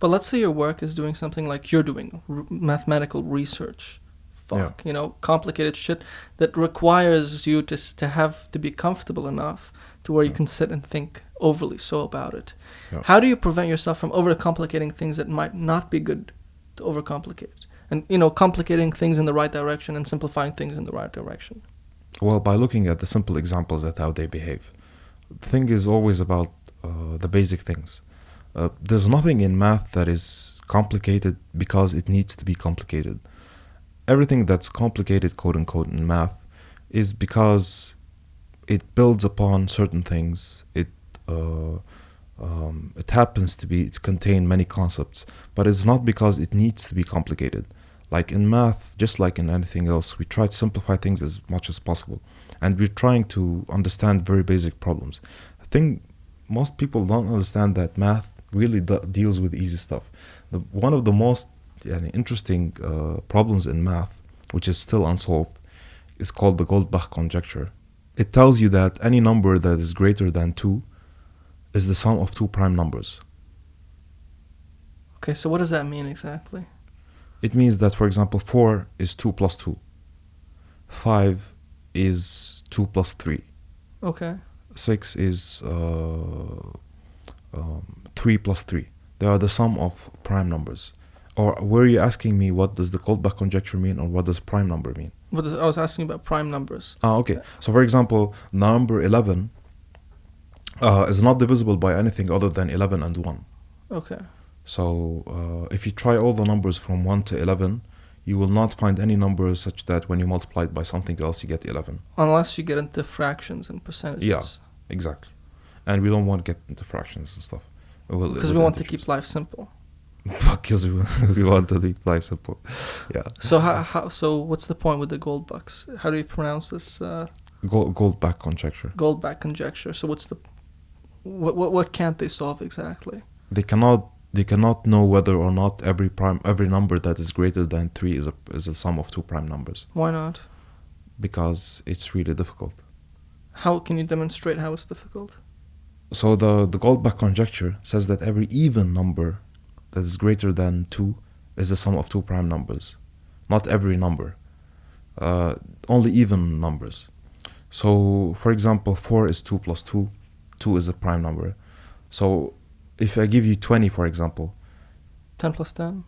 But let's say your work is doing something like you're doing, mathematical research. Fuck, complicated shit that requires you to have to be comfortable enough to where you can sit and think overly so about it. Yeah. How do you prevent yourself from overcomplicating things that might not be good to overcomplicate? And, complicating things in the right direction and simplifying things in the right direction. Well, by looking at the simple examples at how they behave. The thing is always about the basic things. There's nothing in math that is complicated because it needs to be complicated. Everything that's complicated, quote unquote, in math is because it builds upon certain things. It happens to contain many concepts, but it's not because it needs to be complicated. Like in math, just like in anything else, we try to simplify things as much as possible, and we're trying to understand very basic problems. I think most people don't understand that math really deals with easy stuff. One of the most interesting problems in math, which is still unsolved, is called the Goldbach conjecture. It tells you that any number that is greater than 2 is the sum of two prime numbers. Okay, so what does that mean exactly? It means that, for example, 4 is 2 plus 2. 5 is 2 plus 3. Okay. 6 is 3 plus 3. They are the sum of prime numbers. Or were you asking me what does the Goldbach conjecture mean, or what does prime number mean? I was asking about prime numbers. Okay. So, for example, number 11 is not divisible by anything other than 11 and 1. Okay. So, if you try all the numbers from 1 to 11, you will not find any number such that when you multiply it by something else, you get 11. Unless you get into fractions and percentages. Yeah, exactly. And we don't want to get into fractions and stuff. Because we want to keep life simple. Because we want to keep life simple. Yeah. So what's the point with the Goldbachs? How do you pronounce this? Goldbach conjecture. Goldbach conjecture. So what can't they solve exactly? They cannot know whether or not every number that is greater than 3 is a sum of two prime numbers. Why not? Because it's really difficult. How can you demonstrate how it's difficult? So the Goldbach conjecture says that every even number that is greater than 2 is the sum of two prime numbers. Not every number. Only even numbers. So, for example, 4 is 2 plus 2. 2 is a prime number. So, if I give you 20, for example, 10 plus 10?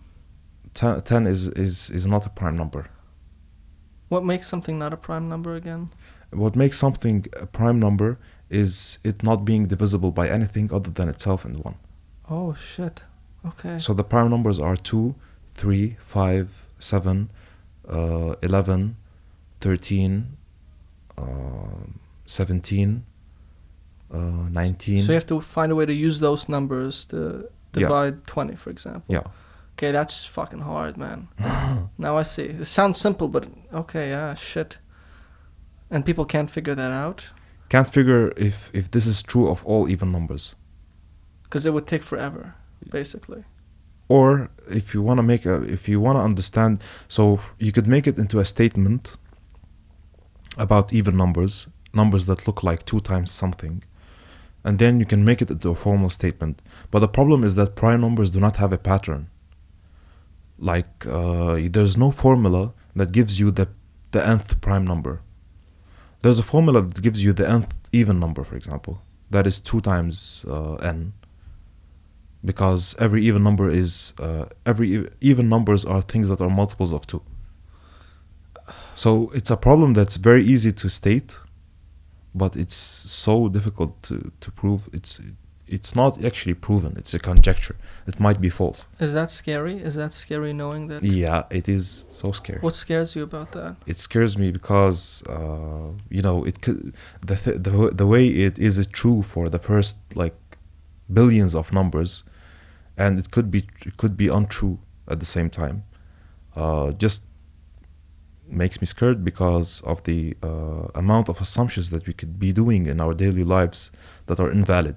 10 is not a prime number. What makes something not a prime number again? What makes something a prime number is it not being divisible by anything other than itself and 1. Oh, shit. Okay. So the prime numbers are 2, 3, 5, 7, 11, 13, 17, 19. So you have to find a way to use those numbers to divide 20, for example. Yeah. Okay, that's fucking hard, man. Now I see. It sounds simple, but okay, yeah, shit. And people can't figure that out? Can't figure if this is true of all even numbers. Because it would take forever, basically. Or if you want to understand, so you could make it into a statement about even numbers that look like 2 times something, and then you can make it into a formal statement. But the problem is that prime numbers do not have a pattern. Like there's no formula that gives you the nth prime number. There's a formula that gives you the nth even number, for example. That is 2 times n. Because every even numbers are things that are multiples of 2. So it's a problem that's very easy to state, but it's so difficult to prove. It's not actually proven. It's a conjecture. It might be false. Is that scary? Is that scary knowing that? Yeah, it is so scary. What scares you about that? It scares me because it could the way it is true for the first like billions of numbers, and it could be untrue at the same time. Just makes me scared because of the amount of assumptions that we could be doing in our daily lives that are invalid.